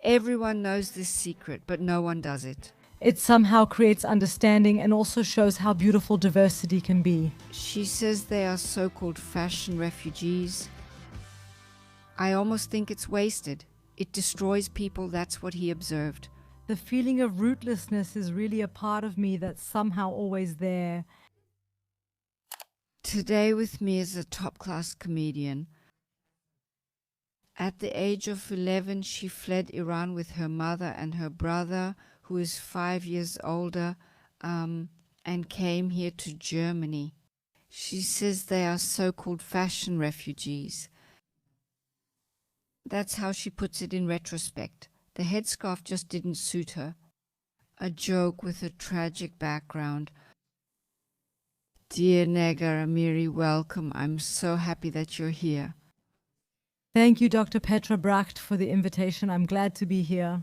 Everyone knows this secret, but no one does it. It somehow creates understanding and also shows how beautiful diversity can be. She says they are so-called fashion refugees. I almost think it's wasted. It destroys people, that's what he observed. The feeling of rootlessness is really a part of me that's somehow always there. Today with me is a top-class comedian. At the age of 11, she fled Iran with her mother and her brother, who is 5 years older, and came here to Germany. She says they are so-called fashion refugees. That's how she puts it in retrospect. The headscarf just didn't suit her. A joke with a tragic background. Dear Negar Amiri, welcome. I'm so happy that you're here. Thank you, Dr. Petra Bracht, for the invitation. I'm glad to be here.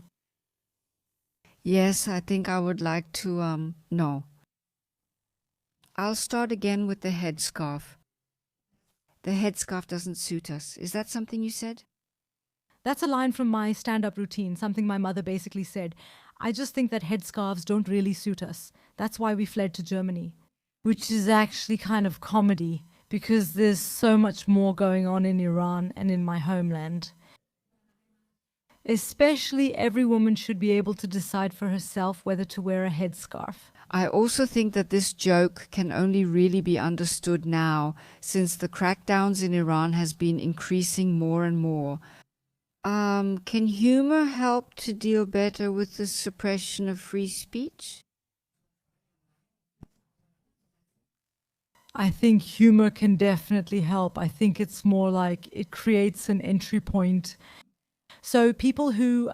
Yes, I think I would like to, no. I'll start again with the headscarf. The headscarf doesn't suit us. Is that something you said? That's a line from my stand-up routine, something my mother basically said. I just think that headscarves don't really suit us. That's why we fled to Germany, which is actually kind of comedy because there's so much more going on in Iran and in my homeland. Especially every woman should be able to decide for herself whether to wear a headscarf. I also think that this joke can only really be understood now, since the crackdowns in Iran has been increasing more and more. Can humor help to deal better with the suppression of free speech? I think humor can definitely help. I think it's more like it creates an entry point. So people who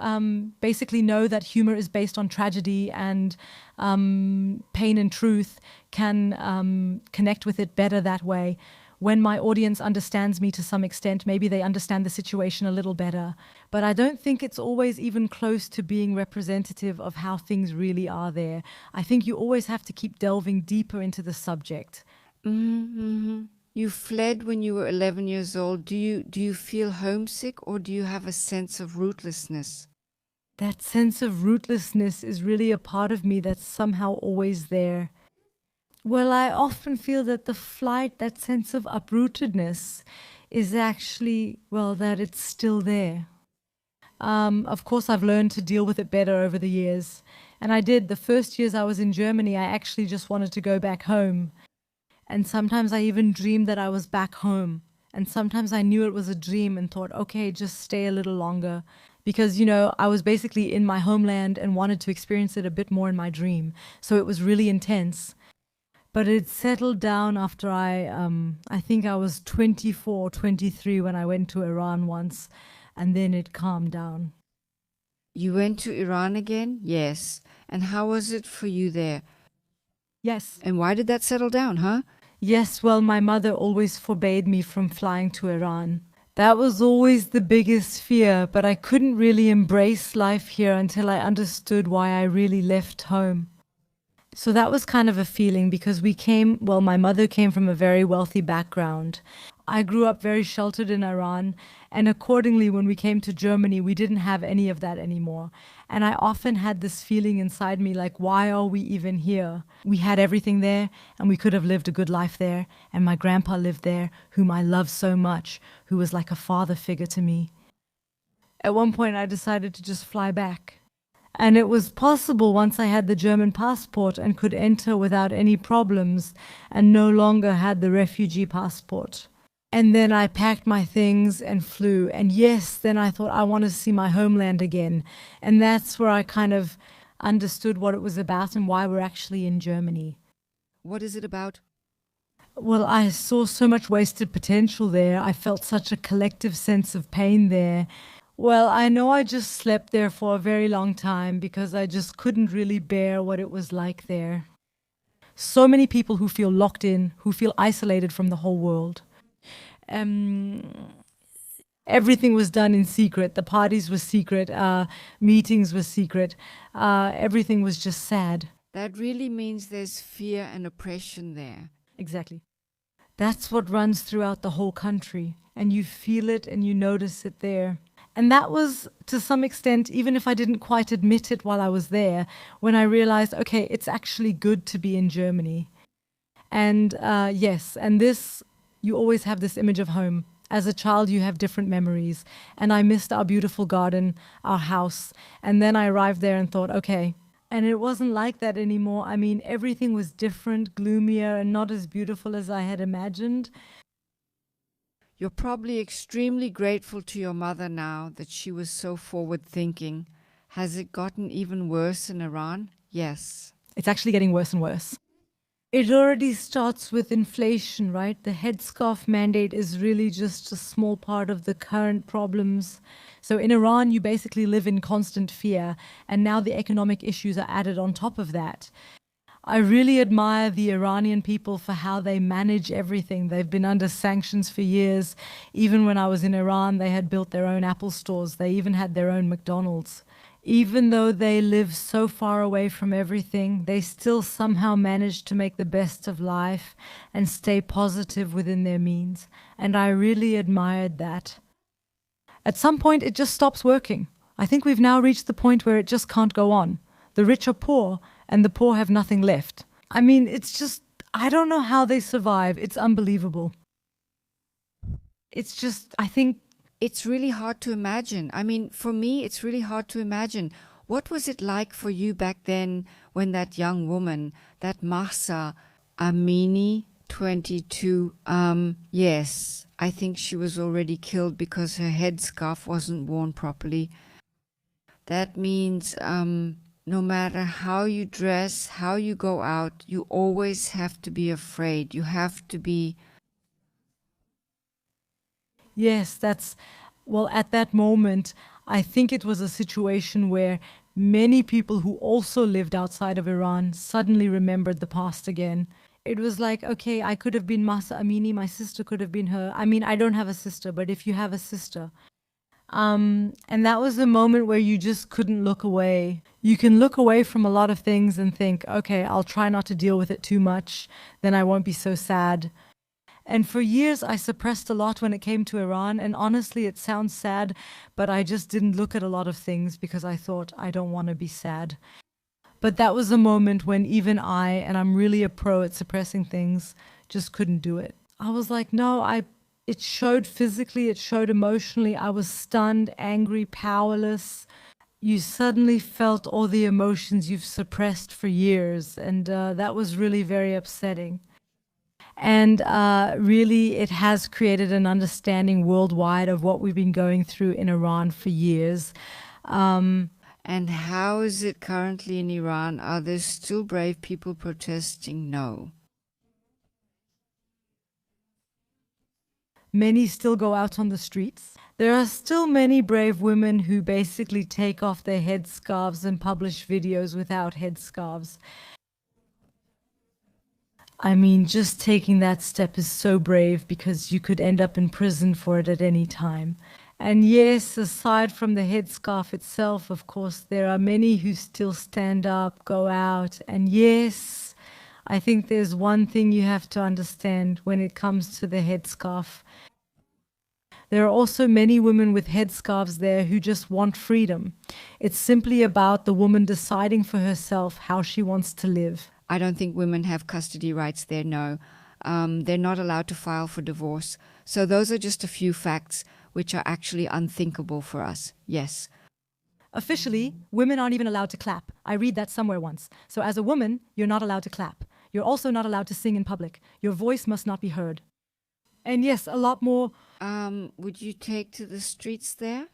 basically know that humor is based on tragedy and pain and truth can connect with it better that way. When my audience understands me to some extent, maybe they understand the situation a little better. But I don't think it's always even close to being representative of how things really are there. I think you always have to keep delving deeper into the subject. Mm-hmm. You fled when you were 11 years old. Do you feel homesick, or do you have a sense of rootlessness? That sense of rootlessness is really a part of me that's somehow always there. Well, I often feel that the flight, that sense of uprootedness, is actually, well, that it's still there. Of course, I've learned to deal with it better over the years. And I did. The first years I was in Germany, I actually just wanted to go back home. And sometimes I even dreamed that I was back home. And sometimes I knew it was a dream and thought, okay, just stay a little longer. Because, you know, I was basically in my homeland and wanted to experience it a bit more in my dream. So it was really intense. But it settled down after I think I was 24, 23 when I went to Iran once, and then it calmed down. You went to Iran again? Yes. And how was it for you there? Yes. And why did that settle down, huh? Yes, well, my mother always forbade me from flying to Iran. That was always the biggest fear, but I couldn't really embrace life here until I understood why I really left home. So that was kind of a feeling because my mother came from a very wealthy background. I grew up very sheltered in Iran, and accordingly, when we came to Germany, we didn't have any of that anymore. And I often had this feeling inside me like, why are we even here? We had everything there, and we could have lived a good life there, and my grandpa lived there, whom I love so much, who was like a father figure to me. At one point, I decided to just fly back. And it was possible once I had the German passport and could enter without any problems and no longer had the refugee passport. And then I packed my things and flew. And yes, then I thought I want to see my homeland again. And that's where I kind of understood what it was about and why we're actually in Germany. What is it about? Well, I saw so much wasted potential there. I felt such a collective sense of pain there. Well, I know I just slept there for a very long time because I just couldn't really bear what it was like there. So many people who feel locked in, who feel isolated from the whole world. Everything was done in secret. The parties were secret. Meetings were secret. Everything was just sad. That really means there's fear and oppression there. Exactly. That's what runs throughout the whole country. And you feel it and you notice it there. And that was, to some extent, even if I didn't quite admit it while I was there, when I realized, okay, it's actually good to be in Germany. And yes, and this, you always have this image of home. As a child, you have different memories. And I missed our beautiful garden, our house. And then I arrived there and thought, okay. And it wasn't like that anymore. I mean, everything was different, gloomier, and not as beautiful as I had imagined. You're probably extremely grateful to your mother now that she was so forward thinking. Has it gotten even worse in Iran? Yes. It's actually getting worse and worse. It already starts with inflation, right? The headscarf mandate is really just a small part of the current problems. So in Iran, you basically live in constant fear, and now the economic issues are added on top of that. I really admire the Iranian people for how they manage everything. They've been under sanctions for years. Even when I was in Iran, they had built their own Apple stores. They even had their own McDonald's. Even though they live so far away from everything, they still somehow manage to make the best of life and stay positive within their means. And I really admired that. At some point, it just stops working. I think we've now reached the point where it just can't go on. The rich are poor, and the poor have nothing left. I mean, it's just, I don't know how they survive. It's unbelievable. It's just, I think, it's really hard to imagine. I mean, for me, it's really hard to imagine. What was it like for you back then when that young woman, that Mahsa Amini, 22, yes, I think she was already killed because her headscarf wasn't worn properly. That means no matter how you dress, how you go out, you always have to be afraid. You have to be. Yes, well, at that moment, I think it was a situation where many people who also lived outside of Iran suddenly remembered the past again. It was like, okay, I could have been Mahsa Amini, my sister could have been her. I mean, I don't have a sister, but if you have a sister. And that was a moment where you just couldn't look away. You can look away from a lot of things and think, okay, I'll try not to deal with it too much, then I won't be so sad. And for years, I suppressed a lot when it came to Iran. And honestly, it sounds sad, but I just didn't look at a lot of things because I thought, I don't want to be sad. But that was a moment when even I, and I'm really a pro at suppressing things, just couldn't do it. I was like, no, it showed physically, it showed emotionally. I was stunned, angry, powerless. You suddenly felt all the emotions you've suppressed for years. And that was really very upsetting. And really, it has created an understanding worldwide of what we've been going through in Iran for years. And how is it currently in Iran? Are there still brave people protesting? No. Many still go out on the streets. There are still many brave women who basically take off their headscarves and publish videos without headscarves. I mean, just taking that step is so brave because you could end up in prison for it at any time. And yes, aside from the headscarf itself, of course, there are many who still stand up, go out. And yes, I think there's one thing you have to understand when it comes to the headscarf. There are also many women with headscarves there who just want freedom. It's simply about the woman deciding for herself how she wants to live. I don't think women have custody rights there, no. They're not allowed to file for divorce. So those are just a few facts which are actually unthinkable for us, yes. Officially, women aren't even allowed to clap. I read that somewhere once. So as a woman, you're not allowed to clap. You're also not allowed to sing in public. Your voice must not be heard. And yes, a lot more. Would you take to the streets there?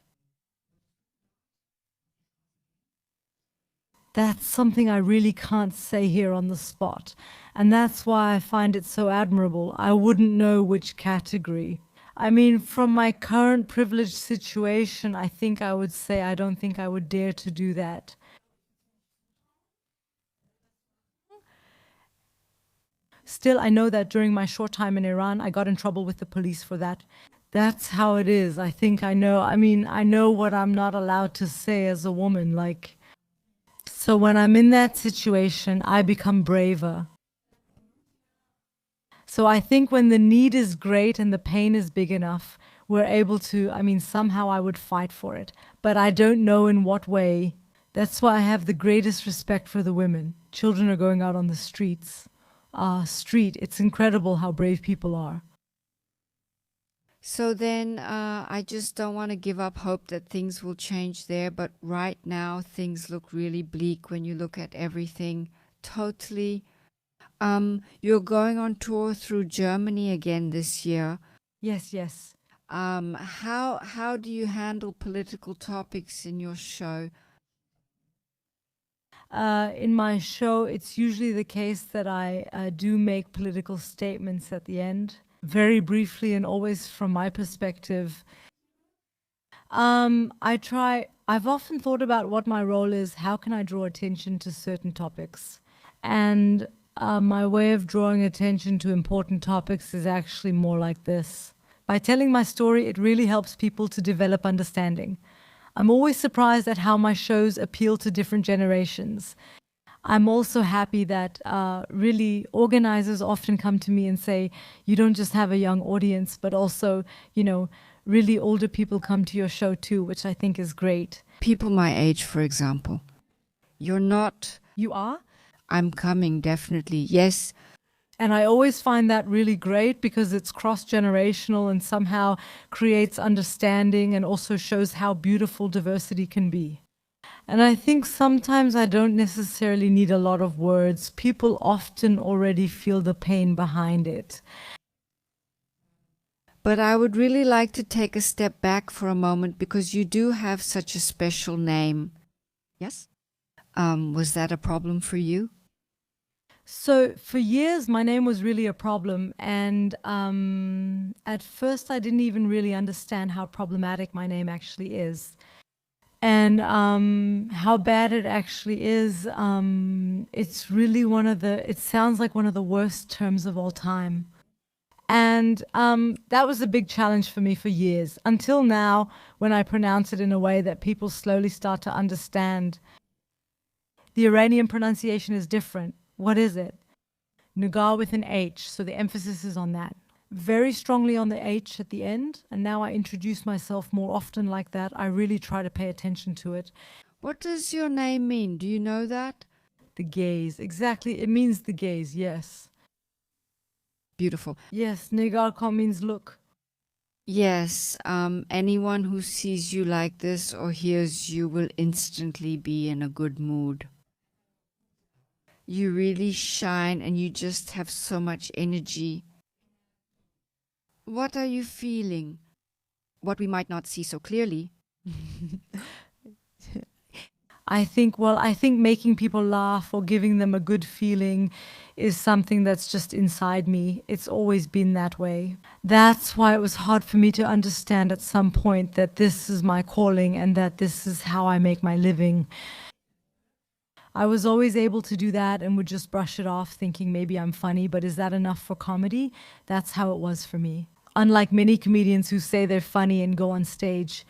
That's something I really can't say here on the spot. And that's why I find it so admirable. I wouldn't know which category. I mean, from my current privileged situation, I think I would say I don't think I would dare to do that. Still, I know that during my short time in Iran, I got in trouble with the police for that. That's how it is. I think I know. I mean, I know what I'm not allowed to say as a woman. So when I'm in that situation, I become braver. So I think when the need is great and the pain is big enough, were able to, I mean, somehow I would fight for it, but I don't know in what way. That's why I have the greatest respect for the women. Children are going out on the streets. It's incredible how brave people are. So then I just don't want to give up hope that things will change there. But right now, things look really bleak when you look at everything. Totally. You're going on tour through Germany again this year. Yes, yes. How do you handle political topics in your show? In my show, it's usually the case that I do make political statements at the end, very briefly and always from my perspective. I've often thought about what my role is, how can I draw attention to certain topics? And my way of drawing attention to important topics is actually more like this. By telling my story, it really helps people to develop understanding. I'm always surprised at how my shows appeal to different generations. I'm also happy that really organizers often come to me and say, you don't just have a young audience, but also, really older people come to your show too, which I think is great. People my age, for example. You're not. You are? I'm coming, definitely. Yes. And I always find that really great because it's cross-generational and somehow creates understanding and also shows how beautiful diversity can be. And I think sometimes I don't necessarily need a lot of words. People often already feel the pain behind it. But I would really like to take a step back for a moment because you do have such a special name. Yes? Was that a problem for you? So for years, my name was really a problem. And at first, I didn't even really understand how problematic my name actually is. And how bad it actually is. It's really it sounds like one of the worst terms of all time. And that was a big challenge for me for years, until now, when I pronounce it in a way that people slowly start to understand. The Iranian pronunciation is different. What is it? Negar with an H, so the emphasis is on that. Very strongly on the H at the end, and now I introduce myself more often like that. I really try to pay attention to it. What does your name mean? Do you know that? The gaze, exactly. It means the gaze, yes. Beautiful. Yes, Negar Khan means look. Yes, anyone who sees you like this or hears you will instantly be in a good mood. You really shine and you just have so much energy. What are you feeling? What we might not see so clearly. I think making people laugh or giving them a good feeling is something that's just inside me. It's always been that way. That's why it was hard for me to understand at some point that this is my calling and that this is how I make my living. I was always able to do that and would just brush it off thinking maybe I'm funny, but is that enough for comedy? That's how it was for me. Unlike many comedians who say they're funny and go on stage,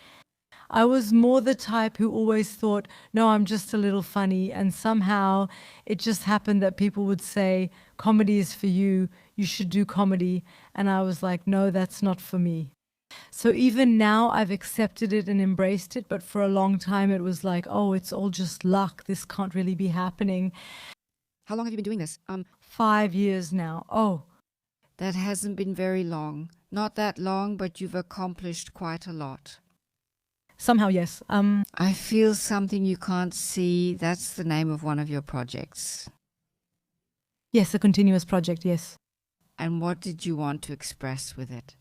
I was more the type who always thought, no, I'm just a little funny. And somehow it just happened that people would say, comedy is for you, you should do comedy. And I was like, no, that's not for me. So even now I've accepted it and embraced it, but for a long time it was like, oh, it's all just luck. This can't really be happening. How long have you been doing this? 5 years now. Oh. That hasn't been very long. Not that long, but you've accomplished quite a lot. Somehow, yes. I feel something you can't see. That's the name of one of your projects. Yes, a continuous project, yes. And what did you want to express with it?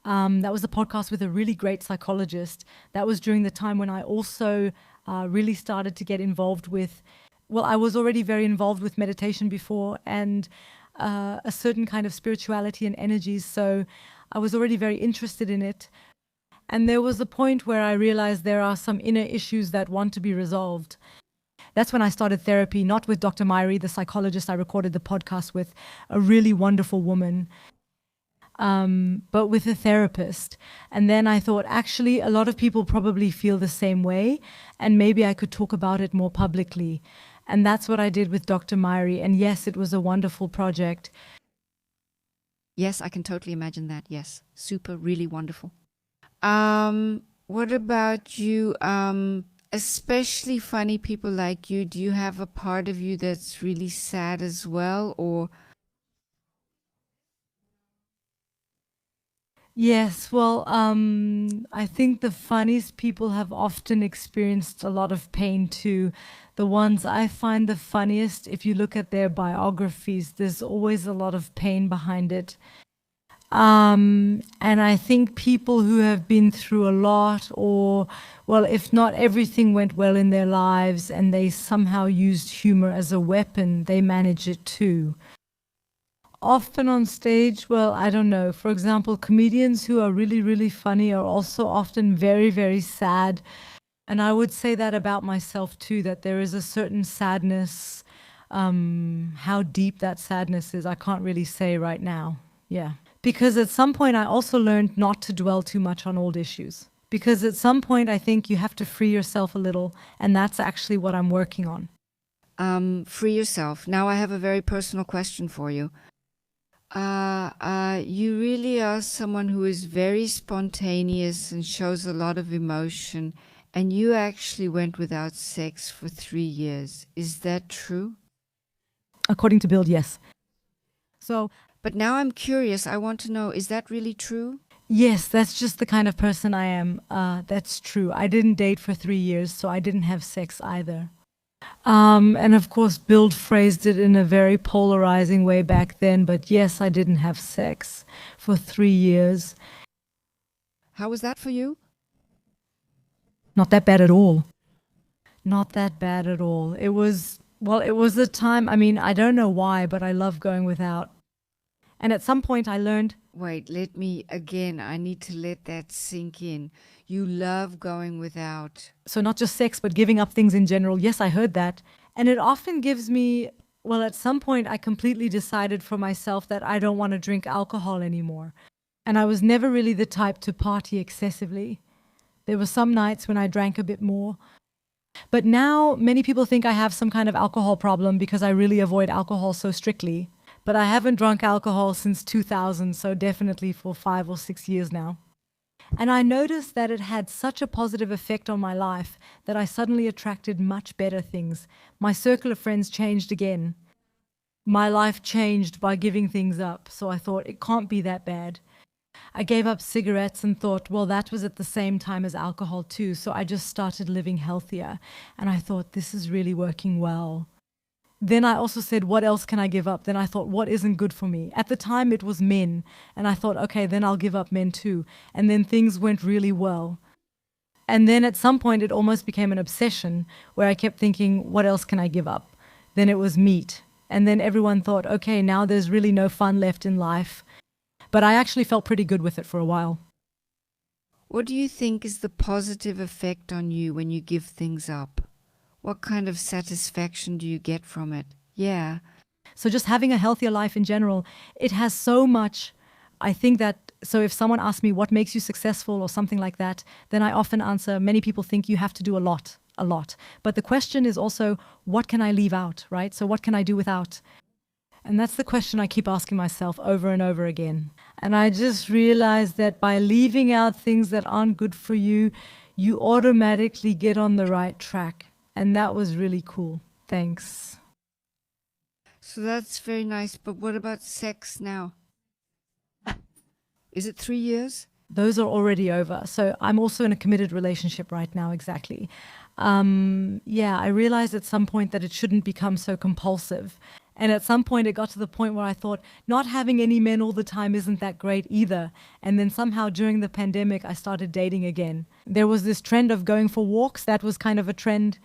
That was a podcast with a really great psychologist. That was during the time when I also really started to get involved with, well, I was already very involved with meditation before and a certain kind of spirituality and energies. So I was already very interested in it. And there was a point where I realized there are some inner issues that want to be resolved. That's when I started therapy, not with Dr. Myrie, the psychologist I recorded the podcast with, a really wonderful woman, but with a therapist. And then I thought, actually, a lot of people probably feel the same way, and maybe I could talk about it more publicly. And that's what I did with Dr. Myrie. And yes, it was a wonderful project. Yes, I can totally imagine that. Yes. Super, really wonderful. What about you? Especially funny people like you, do you have a part of you that's really sad as well? Or Yes, well, I think the funniest people have often experienced a lot of pain too. The ones I find the funniest, if you look at their biographies, there's always a lot of pain behind it. And I think people who have been through a lot, or, well, if not everything went well in their lives and they somehow used humor as a weapon, they manage it too. Often on stage, well, I don't know. For example, comedians who are really, really funny are also often very, very sad. And I would say that about myself too, that there is a certain sadness. How deep that sadness is, I can't really say right now. Yeah. Because at some point, I also learned not to dwell too much on old issues. Because at some point, I think you have to free yourself a little. And that's actually what I'm working on. free yourself. Now, I have a very personal question for you. You really are someone who is very spontaneous and shows a lot of emotion, and you actually went without sex for 3 years. Is that true? According to Bill, yes. So, But now I'm curious. I want to know, is that really true? yes, that's just the kind of person I am. That's true. I didn't date for 3 years, so I didn't have sex either. And of course, Bill phrased it in a very polarizing way back then, but yes, I didn't have sex for 3 years. How was that for you? Not that bad at all. Not that bad at all. It was, well, it was a time, I mean, I don't know why, but I love going without. And at some point, I learned, Wait, let me again. I need to let that sink in. You love going without. so not just sex, but giving up things in general. Yes, I heard that. And it often gives me, well, at some point, I completely decided for myself that I don't want to drink alcohol anymore. And I was never really the type to party excessively. There were some nights when I drank a bit more. But now many people think I have some kind of alcohol problem because I really avoid alcohol so strictly. But I haven't drunk alcohol since 2000, so definitely for 5 or 6 years now. And I noticed that it had such a positive effect on my life that I suddenly attracted much better things. My circle of friends changed again. My life changed by giving things up, so I thought it can't be that bad. I gave up cigarettes and thought, well, that was at the same time as alcohol too, so I just started living healthier. And I thought, this is really working well. Then I also said, what else can I give up? Then I thought, what isn't good for me? At the time, it was men. And I thought, okay, then I'll give up men too. And then things went really well. And then at some point, it almost became an obsession where I kept thinking, what else can I give up? Then it was meat. And then everyone thought, okay, now there's really no fun left in life. But I actually felt pretty good with it for a while. What do you think is the positive effect on you when you give things up? What kind of satisfaction do you get from it? Yeah. So just having a healthier life in general, it has so much. I think that, so if someone asks me what makes you successful or something like that, then I often answer, many people think you have to do a lot, a lot. But the question is also, what can I leave out, right? So what can I do without? And that's the question I keep asking myself over and over again. And I just realized that by leaving out things that aren't good for you, you automatically get on the right track. And that was really cool. Thanks. So that's very nice. But what about sex now? Is it 3 years? Those are already over. So I'm also in a committed relationship right now, exactly. Yeah, I realized at some point that it shouldn't become so compulsive. And at some point, it got to the point where I thought, not having any men all the time isn't that great either. And then somehow during the pandemic, I started dating again. There was this trend of going for walks. That was kind of a trend.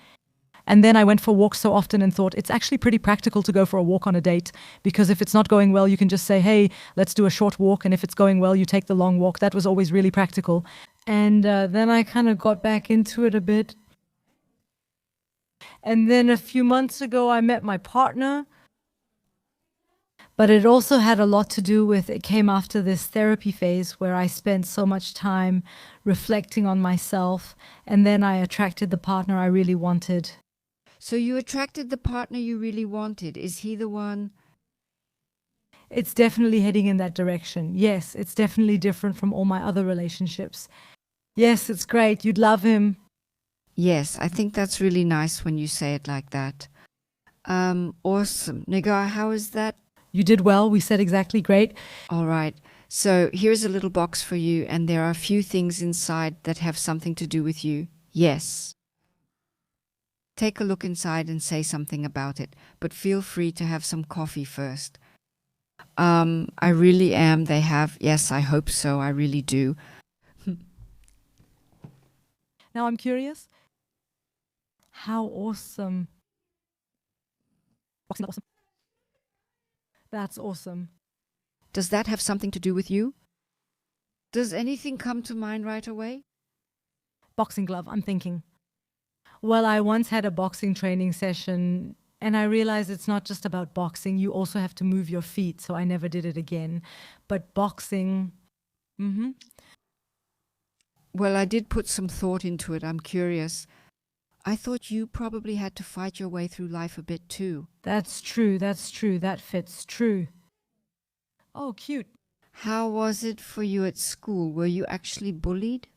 And then I went for walks so often and thought, it's actually pretty practical to go for a walk on a date, because if it's not going well, you can just say, hey, let's do a short walk. And if it's going well, you take the long walk. That was always really practical. And then I kind of got back into it a bit. And then a few months ago, I met my partner. But it also had a lot to do with, it came after this therapy phase where I spent so much time reflecting on myself. And then I attracted the partner I really wanted. So you attracted the partner you really wanted. Is he the one? It's definitely heading in that direction. Yes, it's definitely different from all my other relationships. Yes, it's great. You'd love him. Yes, I think that's really nice when you say it like that. Awesome. Nigar, how is that? You did well. We said exactly great. All right. So here's a little box for you, and there are a few things inside that have something to do with you. Yes. Take a look inside and say something about it, but feel free to have some coffee first. I really am. They have. Yes, I hope so. I really do. Now I'm curious. How awesome. Boxing, awesome. That's awesome. Does that have something to do with you? Does anything come to mind right away? Boxing glove, I'm thinking. Well, I once had a boxing training session and I realized it's not just about boxing. You also have to move your feet. So I never did it again. But boxing, Well, I did put some thought into it. I'm curious. I thought you probably had to fight your way through life a bit too. That's true. That's true. That fits. True. Oh, cute. How was it for you at school? Were you actually bullied?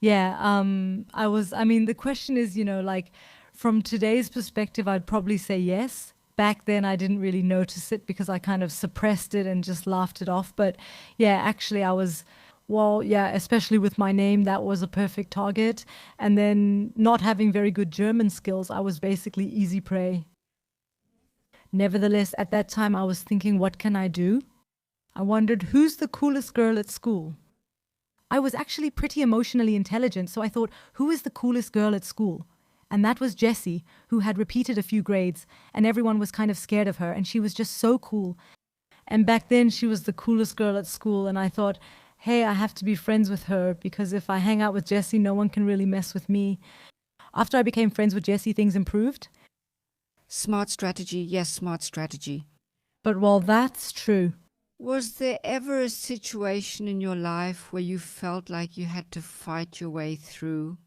Yeah, the question is, like from today's perspective, I'd probably say yes. Back then, I didn't really notice it because I kind of suppressed it and just laughed it off. But yeah, actually, especially with my name, that was a perfect target. And then not having very good German skills, I was basically easy prey. Nevertheless, at that time, I was thinking, what can I do? I wondered, who's the coolest girl at school? I was actually pretty emotionally intelligent, so I thought, who is the coolest girl at school? And that was Jessie, who had repeated a few grades, and everyone was kind of scared of her, and she was just so cool. And back then, she was the coolest girl at school, and I thought, hey, I have to be friends with her, because if I hang out with Jessie, no one can really mess with me. After I became friends with Jessie, things improved. Smart strategy. Yes, smart strategy. But while that's true, was there ever a situation in your life where you felt like you had to fight your way through?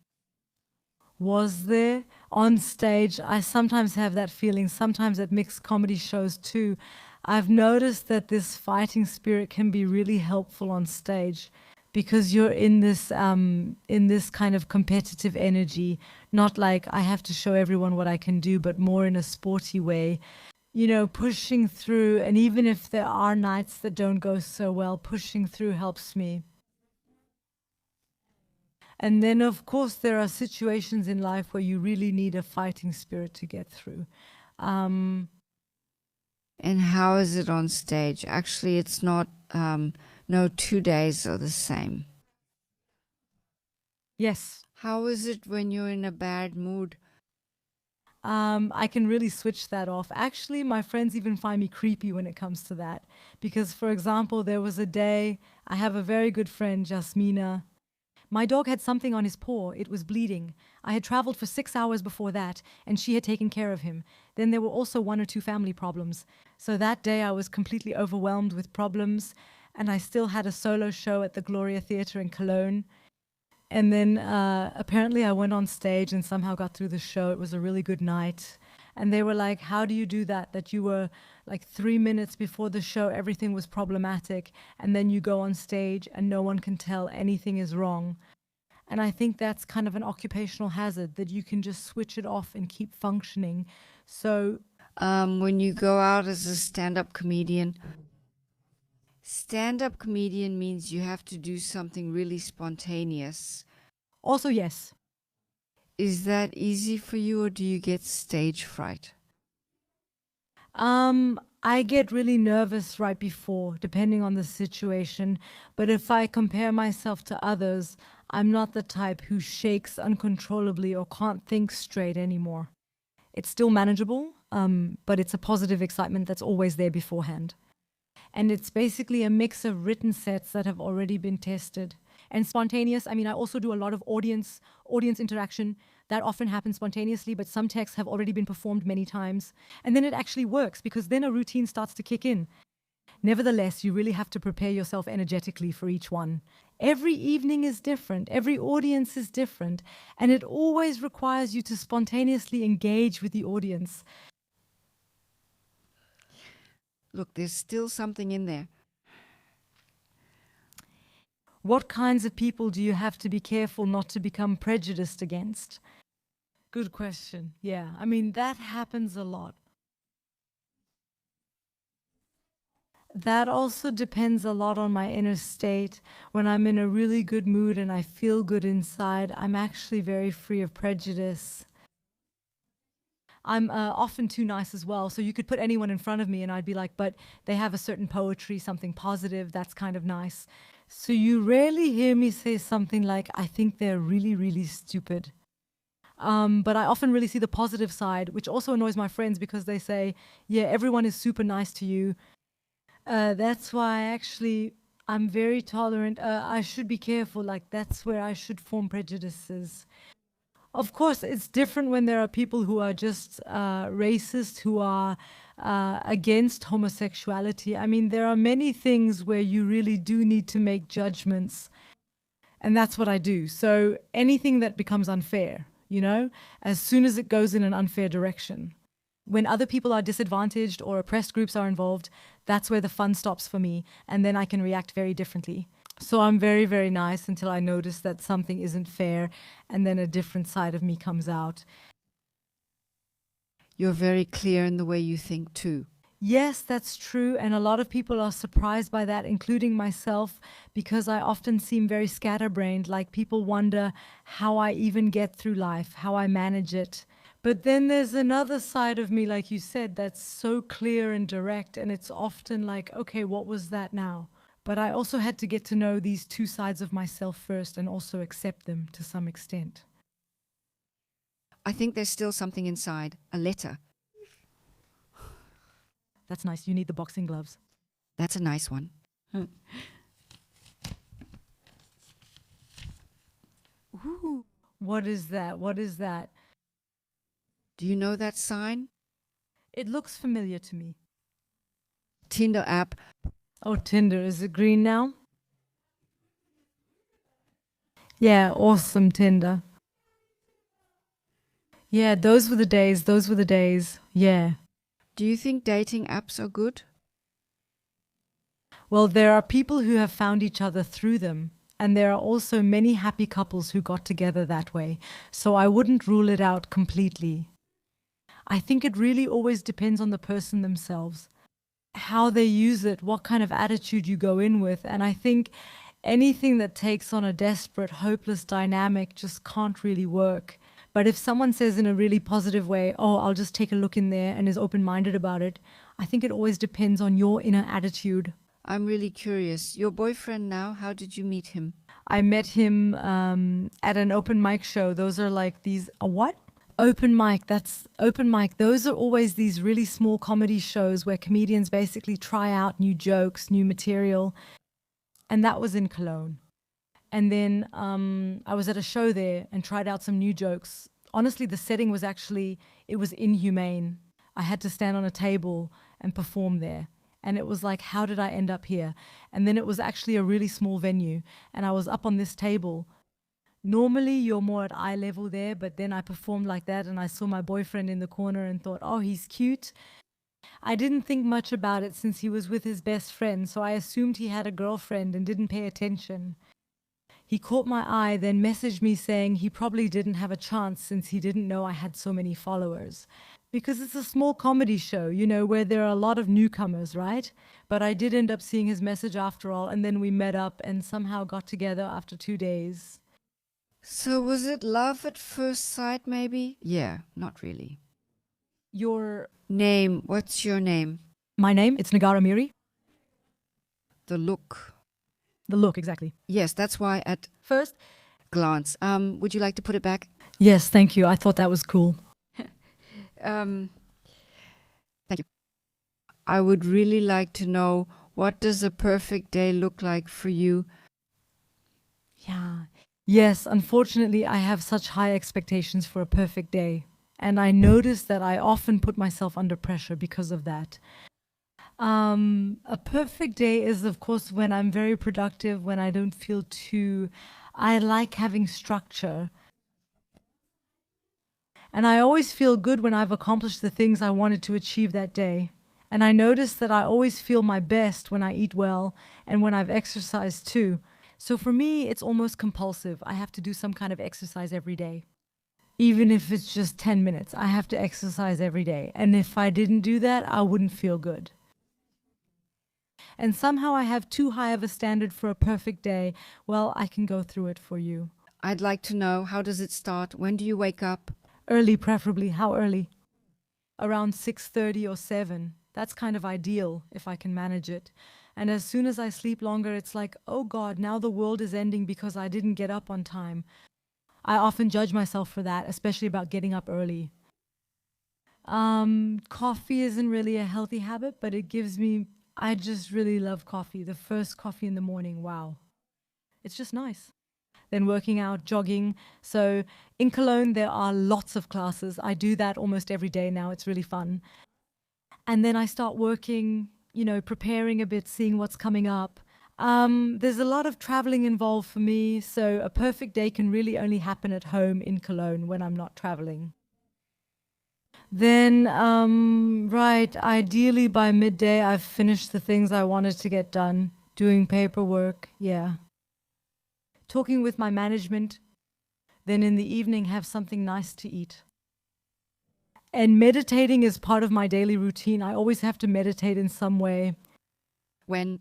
Was there? On stage, I sometimes have that feeling, sometimes at mixed comedy shows too. I've noticed that this fighting spirit can be really helpful on stage because you're in this kind of competitive energy, not like I have to show everyone what I can do, but more in a sporty way. Pushing through, and even if there are nights that don't go so well, pushing through helps me. And then, of course, there are situations in life where you really need a fighting spirit to get through. And how is it on stage? Actually, it's not, no 2 days are the same. Yes. How is it when you're in a bad mood? I can really switch that off. Actually, my friends even find me creepy when it comes to that. Because, for example, there was a day, I have a very good friend, Jasmina. My dog had something on his paw. It was bleeding. I had traveled for 6 hours before that, and she had taken care of him. Then there were also 1 or 2 family problems. So that day I was completely overwhelmed with problems, and I still had a solo show at the Gloria Theatre in Cologne. And then apparently I went on stage and somehow got through the show. It was a really good night. And they were like, how do you do that? That you were like 3 minutes before the show, everything was problematic. And then you go on stage and no one can tell anything is wrong. And I think that's kind of an occupational hazard, that you can just switch it off and keep functioning. So when you go out as a stand-up comedian means you have to do something really spontaneous. Also, yes. Is that easy for you, or do you get stage fright? I get really nervous right before, depending on the situation. But if I compare myself to others, I'm not the type who shakes uncontrollably or can't think straight anymore. It's still manageable, but it's a positive excitement that's always there beforehand. And it's basically a mix of written sets that have already been tested. And spontaneous, I also do a lot of audience interaction. That often happens spontaneously, but some texts have already been performed many times. And then it actually works, because then a routine starts to kick in. Nevertheless, you really have to prepare yourself energetically for each one. Every evening is different. Every audience is different. And it always requires you to spontaneously engage with the audience. Look, there's still something in there. What kinds of people do you have to be careful not to become prejudiced against? Good question. Yeah, I mean, that happens a lot. That also depends a lot on my inner state. When I'm in a really good mood and I feel good inside, I'm actually very free of prejudice. I'm often too nice as well. So you could put anyone in front of me and I'd be like, but they have a certain poetry, something positive, that's kind of nice. So you rarely hear me say something like, I think they're really, really stupid. But I often really see the positive side, which also annoys my friends because they say, yeah, everyone is super nice to you. That's why actually I'm very tolerant. I should be careful. Like, that's where I should form prejudices. Of course, it's different when there are people who are just racist, who are against homosexuality. I mean, there are many things where you really do need to make judgments. And that's what I do. So anything that becomes unfair, as soon as it goes in an unfair direction. When other people are disadvantaged or oppressed groups are involved, that's where the fun stops for me. And then I can react very differently. So I'm very, very nice until I notice that something isn't fair, and then a different side of me comes out. You're very clear in the way you think too. Yes, that's true. And a lot of people are surprised by that, including myself, because I often seem very scatterbrained. Like, people wonder how I even get through life, how I manage it. But then there's another side of me, like you said, that's so clear and direct. And it's often like, okay, what was that now? But I also had to get to know these two sides of myself first and also accept them to some extent. I think there's still something inside, a letter. That's nice. You need the boxing gloves. That's a nice one. Ooh, what is that? What is that? Do you know that sign? It looks familiar to me. Tinder app. Oh, Tinder. Is it green now? Yeah, awesome Tinder. Yeah, those were the days. Those were the days. Yeah. Do you think dating apps are good? Well, there are people who have found each other through them. And there are also many happy couples who got together that way. So I wouldn't rule it out completely. I think it really always depends on the person themselves, how they use it, what kind of attitude you go in with. And I think anything that takes on a desperate, hopeless dynamic just can't really work. But if someone says in a really positive way, oh, I'll just take a look in there, and is open-minded about it, I think it always depends on your inner attitude. I'm really curious. Your boyfriend now, how did you meet him? I met him at an open mic show. Those are like these, a what? Open mic, that's open mic. Those are always these really small comedy shows where comedians basically try out new jokes, new material. And that was in Cologne. And then I was at a show there and tried out some new jokes. Honestly, the setting was actually, it was inhumane. I had to stand on a table and perform there. And it was like, how did I end up here? And then it was actually a really small venue. And I was up on this table. Normally, you're more at eye level there, but then I performed like that and I saw my boyfriend in the corner and thought, oh, he's cute. I didn't think much about it since he was with his best friend, so I assumed he had a girlfriend and didn't pay attention. He caught my eye, then messaged me saying he probably didn't have a chance since he didn't know I had so many followers. Because it's a small comedy show, where there are a lot of newcomers, right? But I did end up seeing his message after all, and then we met up and somehow got together after 2 days. So was it love at first sight, maybe? Yeah, not really. Your name, what's your name? My name, it's Nagara Miri. The look. The look, exactly. Yes, that's why at first glance. Would you like to put it back? Yes, thank you. I thought that was cool. Thank you. I would really like to know, what does a perfect day look like for you? Yeah. Yes, unfortunately, I have such high expectations for a perfect day. And I notice that I often put myself under pressure because of that. A perfect day is, of course, when I'm very productive, when I don't feel I like having structure. And I always feel good when I've accomplished the things I wanted to achieve that day. And I notice that I always feel my best when I eat well and when I've exercised too. So for me, it's almost compulsive. I have to do some kind of exercise every day. Even if it's just 10 minutes, I have to exercise every day. And if I didn't do that, I wouldn't feel good. And somehow I have too high of a standard for a perfect day. Well, I can go through it for you. I'd like to know, how does it start? When do you wake up? Early, preferably. How early? Around 6:30 or 7. That's kind of ideal if I can manage it. And as soon as I sleep longer, it's like, oh God, now the world is ending because I didn't get up on time. I often judge myself for that, especially about getting up early. Coffee isn't really a healthy habit, but it gives me, I just really love coffee. The first coffee in the morning, wow. It's just nice. Then working out, jogging. So in Cologne, there are lots of classes. I do that almost every day now. It's really fun. And then I start working, preparing a bit, seeing what's coming up. There's a lot of traveling involved for me, so a perfect day can really only happen at home in Cologne when I'm not traveling. Then, right, ideally by midday, I've finished the things I wanted to get done. Doing paperwork, yeah. Talking with my management. Then in the evening, have something nice to eat. And meditating is part of my daily routine. I always have to meditate in some way. When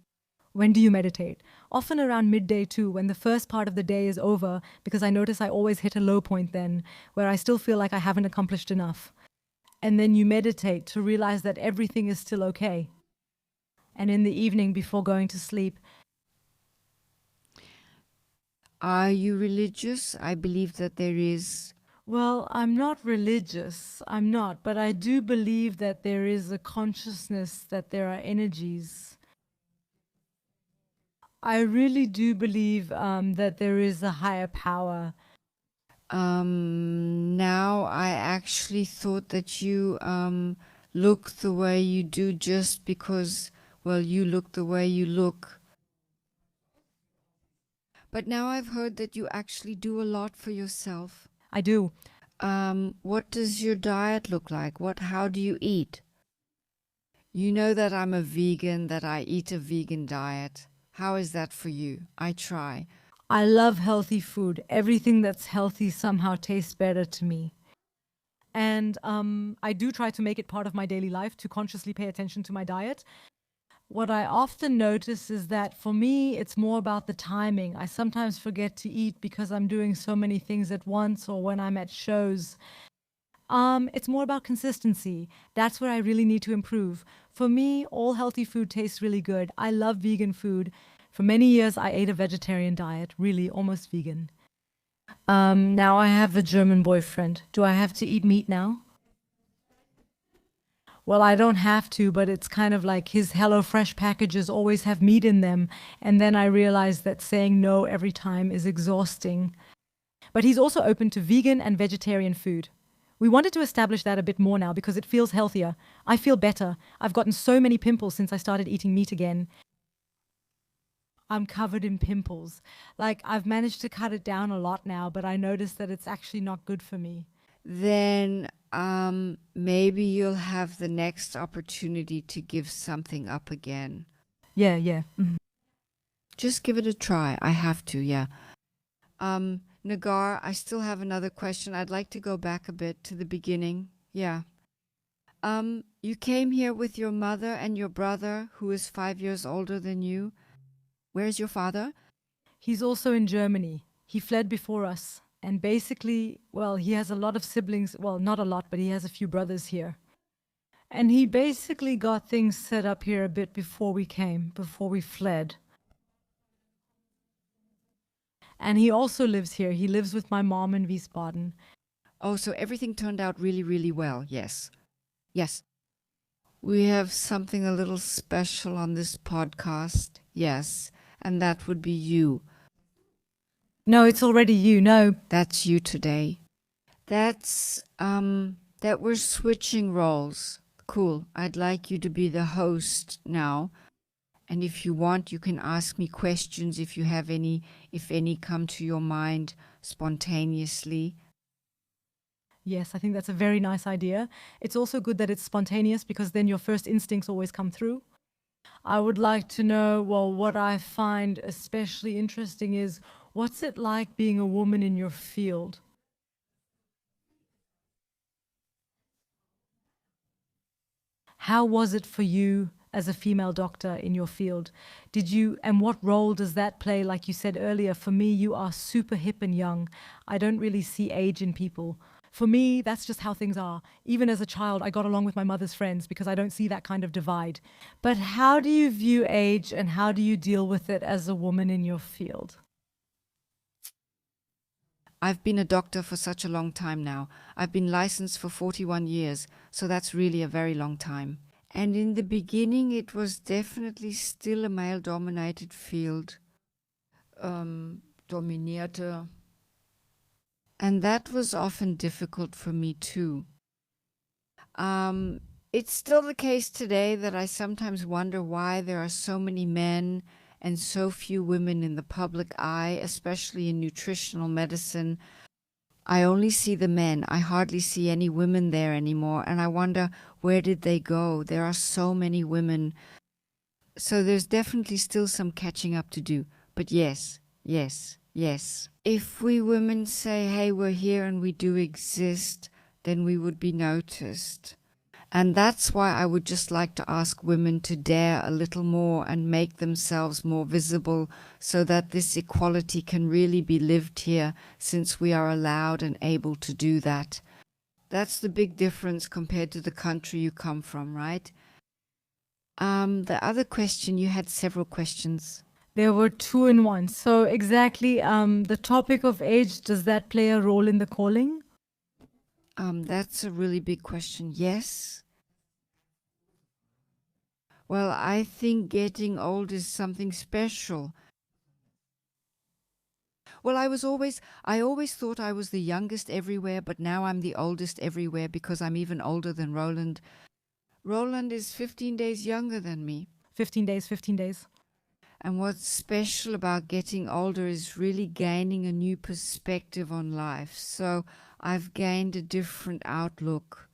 do you meditate? Often around midday too, when the first part of the day is over, because I notice I always hit a low point then, where I still feel like I haven't accomplished enough. And then you meditate to realize that everything is still okay. And in the evening before going to sleep. Are you religious? I believe that there is. Well, I'm not religious. I'm not, but I do believe that there is a consciousness, that there are energies. I really do believe that there is a higher power. Now I actually thought that you look the way you do just because, well, you look the way you look. But now I've heard that you actually do a lot for yourself. I do. What does your diet look like? How do you eat? You know that I'm a vegan, that I eat a vegan diet. How is that for you? I try. I love healthy food. Everything that's healthy somehow tastes better to me. And I do try to make it part of my daily life to consciously pay attention to my diet. What I often notice is that for me, it's more about the timing. I sometimes forget to eat because I'm doing so many things at once or when I'm at shows. It's more about consistency. That's where I really need to improve. For me, all healthy food tastes really good. I love vegan food. For many years, I ate a vegetarian diet, really almost vegan. Now I have a German boyfriend. Do I have to eat meat now? Well, I don't have to, but it's kind of like his HelloFresh packages always have meat in them. And then I realized that saying no every time is exhausting. But he's also open to vegan and vegetarian food. We wanted to establish that a bit more now because it feels healthier. I feel better. I've gotten so many pimples since I started eating meat again. I'm covered in pimples. Like, I've managed to cut it down a lot now, but I noticed that it's actually not good for me. Then maybe you'll have the next opportunity to give something up again. Yeah. Mm-hmm. Just give it a try. I have to, yeah. Nagar, I still have another question. I'd like to go back a bit to the beginning. Yeah. You came here with your mother and your brother, who is 5 years older than you. Where's your father? He's also in Germany. He fled before us. And basically, well, he has a lot of siblings. Well, not a lot, but he has a few brothers here. And he basically got things set up here a bit before we came, before we fled. And he also lives here. He lives with my mom in Wiesbaden. Oh, so everything turned out really, really well. Yes. Yes. We have something a little special on this podcast. Yes. And that would be you. No, it's already you. No. That's you today. That we're switching roles. Cool. I'd like you to be the host now. And if you want, you can ask me questions if you have any, if any come to your mind spontaneously. Yes, I think that's a very nice idea. It's also good that it's spontaneous because then your first instincts always come through. I would like to know, well, what I find especially interesting is what's it like being a woman in your field? How was it for you as a female doctor in your field? And what role does that play? Like you said earlier, for me, you are super hip and young. I don't really see age in people. For me, that's just how things are. Even as a child, I got along with my mother's friends because I don't see that kind of divide. But how do you view age and how do you deal with it as a woman in your field? I've been a doctor for such a long time now. I've been licensed for 41 years, so that's really a very long time. And in the beginning, it was definitely still a male dominated field. Dominierte. And that was often difficult for me too. It's still the case today that I sometimes wonder why there are so many men and so few women in the public eye, especially in nutritional medicine. I only see the men. I hardly see any women there anymore. And I wonder, where did they go? There are so many women. So there's definitely still some catching up to do. But yes, yes, yes. If we women say, hey, we're here and we do exist, then we would be noticed. And that's why I would just like to ask women to dare a little more and make themselves more visible so that this equality can really be lived here, since we are allowed and able to do that. That's the big difference compared to the country you come from, right? The other question, you had several questions. There were two in one. So exactly, the topic of age, does that play a role in the calling? That's a really big question. Yes. Well, I think getting old is something special. Well, I always thought I was the youngest everywhere, but now I'm the oldest everywhere because I'm even older than Roland. Roland is 15 days younger than me. 15 days, 15 days. And what's special about getting older is really gaining a new perspective on life. So I've gained a different outlook.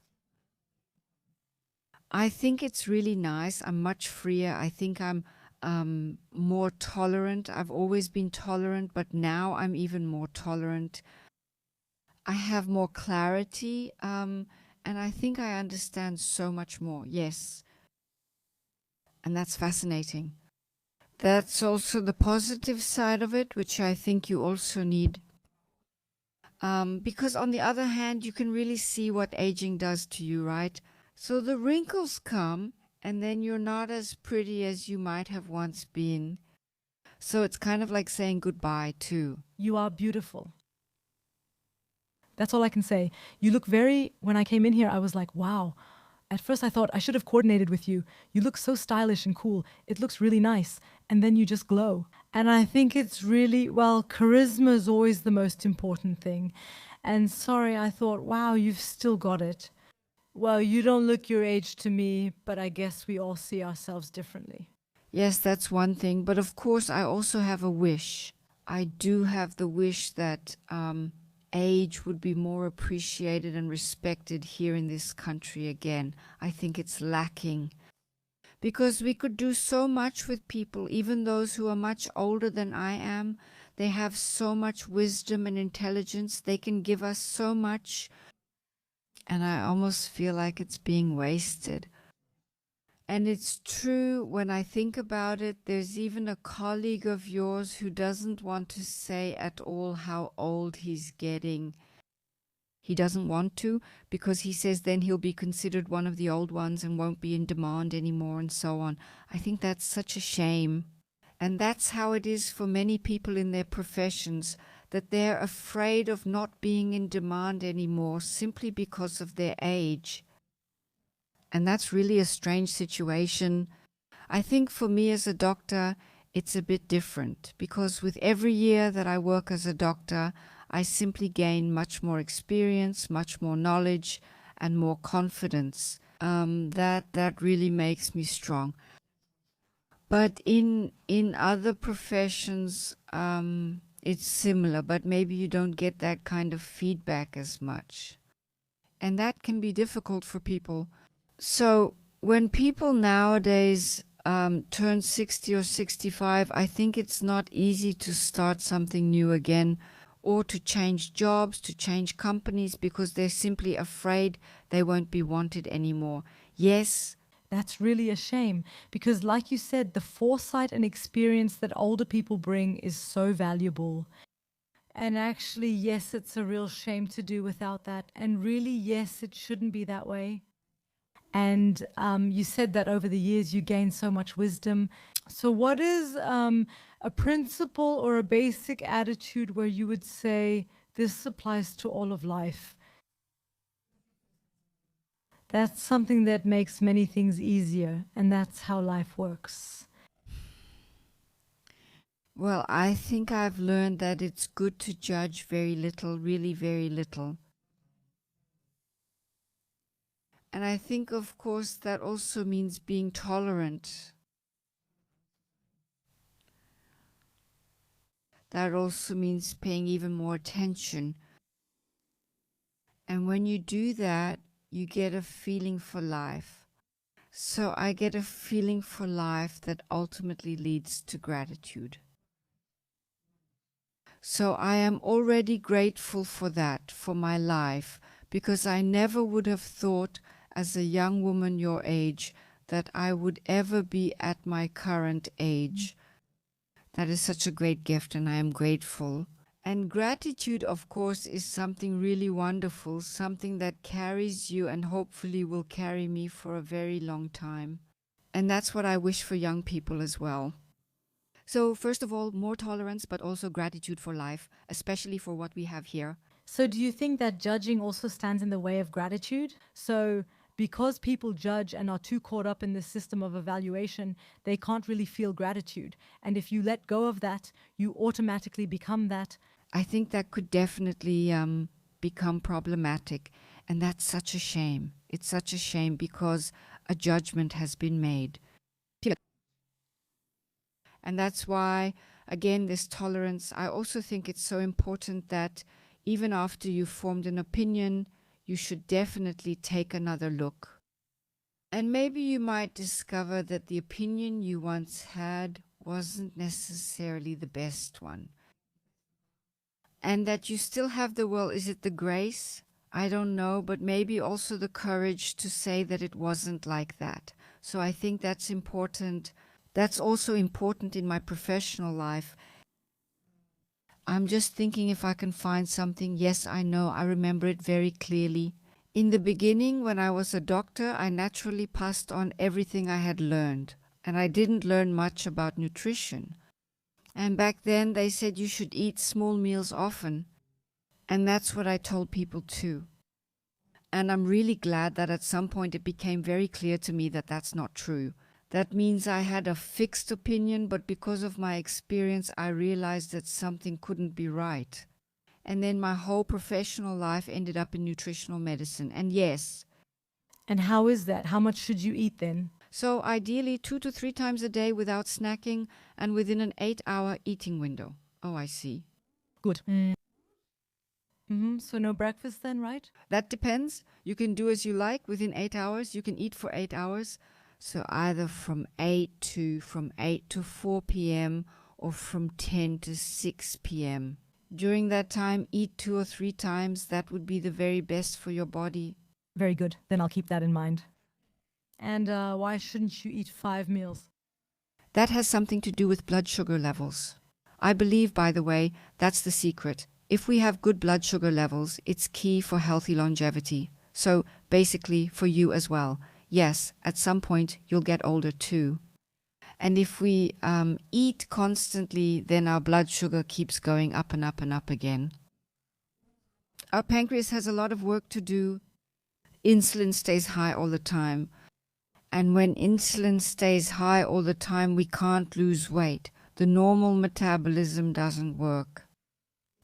I think it's really nice. I'm much freer. I think I'm more tolerant. I've always been tolerant, but now I'm even more tolerant. I have more clarity, and I think I understand so much more. Yes. And that's fascinating. That's also the positive side of it, which I think you also need. Because on the other hand, you can really see what aging does to you, right? So the wrinkles come, and then you're not as pretty as you might have once been. So it's kind of like saying goodbye, too. You are beautiful. That's all I can say. You look when I came in here, I was like, wow. At first I thought I should have coordinated with you. You look so stylish and cool. It looks really nice. And then you just glow. And I think it's really, well, charisma is always the most important thing. And sorry, I thought, wow, you've still got it. Well, you don't look your age to me, but I guess we all see ourselves differently. Yes, that's one thing. But of course, I also have a wish. I do have the wish that age would be more appreciated and respected here in this country again. I think it's lacking. Because we could do so much with people, even those who are much older than I am. They have so much wisdom and intelligence. They can give us so much. And I almost feel like it's being wasted. And it's true, when I think about it, there's even a colleague of yours who doesn't want to say at all how old he's getting. He doesn't want to, because he says then he'll be considered one of the old ones and won't be in demand anymore and so on. I think that's such a shame. And that's how it is for many people in their professions, that they're afraid of not being in demand anymore simply because of their age. And that's really a strange situation. I think for me as a doctor, it's a bit different, because with every year that I work as a doctor, I simply gain much more experience, much more knowledge, and more confidence. That really makes me strong. But in other professions, it's similar, but maybe you don't get that kind of feedback as much. And that can be difficult for people. So when people nowadays turn 60 or 65, I think it's not easy to start something new again or to change jobs, to change companies, because they're simply afraid they won't be wanted anymore. Yes. That's really a shame because, like you said, the foresight and experience that older people bring is so valuable. And actually, yes, it's a real shame to do without that. And really, yes, it shouldn't be that way. And you said that over the years you gained so much wisdom. So, what is a principle or a basic attitude where you would say this applies to all of life? That's something that makes many things easier, and that's how life works. Well, I think I've learned that it's good to judge very little, really very little. And I think, of course, that also means being tolerant. That also means paying even more attention. And when you do that, you get a feeling for life. So I get a feeling for life that ultimately leads to gratitude. So I am already grateful for that, for my life, because I never would have thought as a young woman your age that I would ever be at my current age. That is such a great gift, and I am grateful. And gratitude, of course, is something really wonderful, something that carries you and hopefully will carry me for a very long time. And that's what I wish for young people as well. So first of all, more tolerance, but also gratitude for life, especially for what we have here. So, do you think that judging also stands in the way of gratitude? So, because people judge and are too caught up in the system of evaluation, they can't really feel gratitude. And if you let go of that, you automatically become that. I think that could definitely become problematic. And that's such a shame. It's such a shame because a judgment has been made. And that's why, again, this tolerance, I also think it's so important that even after you've formed an opinion, you should definitely take another look. And maybe you might discover that the opinion you once had wasn't necessarily the best one. And that you still have the will. Is it the grace? I don't know, but maybe also the courage to say that it wasn't like that. So I think that's important. That's also important in my professional life. I'm just thinking if I can find something. Yes, I know. I remember it very clearly. In the beginning, when I was a doctor, I naturally passed on everything I had learned. And I didn't learn much about nutrition. And back then, they said you should eat small meals often. And that's what I told people too. And I'm really glad that at some point it became very clear to me that that's not true. That means I had a fixed opinion, but because of my experience, I realized that something couldn't be right. And then my whole professional life ended up in nutritional medicine. And yes. And how is that? How much should you eat then? So ideally 2 to 3 times a day without snacking and within an 8-hour eating window. Oh, I see. Good. So no breakfast then, right? That depends. You can do as you like within 8 hours. You can eat for 8 hours. So either from 8 to 4 p.m. or from 10 to 6 p.m. During that time, eat 2 or 3 times. That would be the very best for your body. Very good. Then I'll keep that in mind. And why shouldn't you eat 5 meals? That has something to do with blood sugar levels. I believe, by the way, that's the secret. If we have good blood sugar levels, it's key for healthy longevity. So basically for you as well. Yes, at some point you'll get older too. And if we eat constantly, then our blood sugar keeps going up and up and up again. Our pancreas has a lot of work to do. Insulin stays high all the time. And when insulin stays high all the time, we can't lose weight. The normal metabolism doesn't work.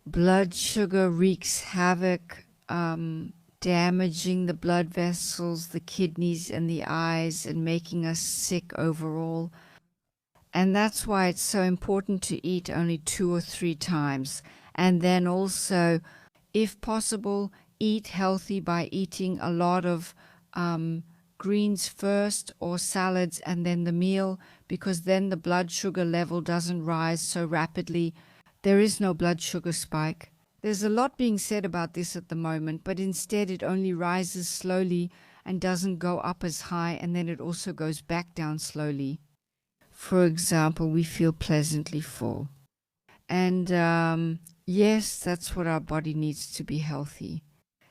Blood sugar wreaks havoc, damaging the blood vessels, the kidneys, and the eyes, and making us sick overall. And that's why it's so important to eat only 2 or 3 times. And then also, if possible, eat healthy by eating a lot of greens first or salads and then the meal, because then the blood sugar level doesn't rise so rapidly. There is no blood sugar spike. There's a lot being said about this at the moment, but instead it only rises slowly and doesn't go up as high, and then it also goes back down slowly. For example, we feel pleasantly full. And yes, that's what our body needs to be healthy.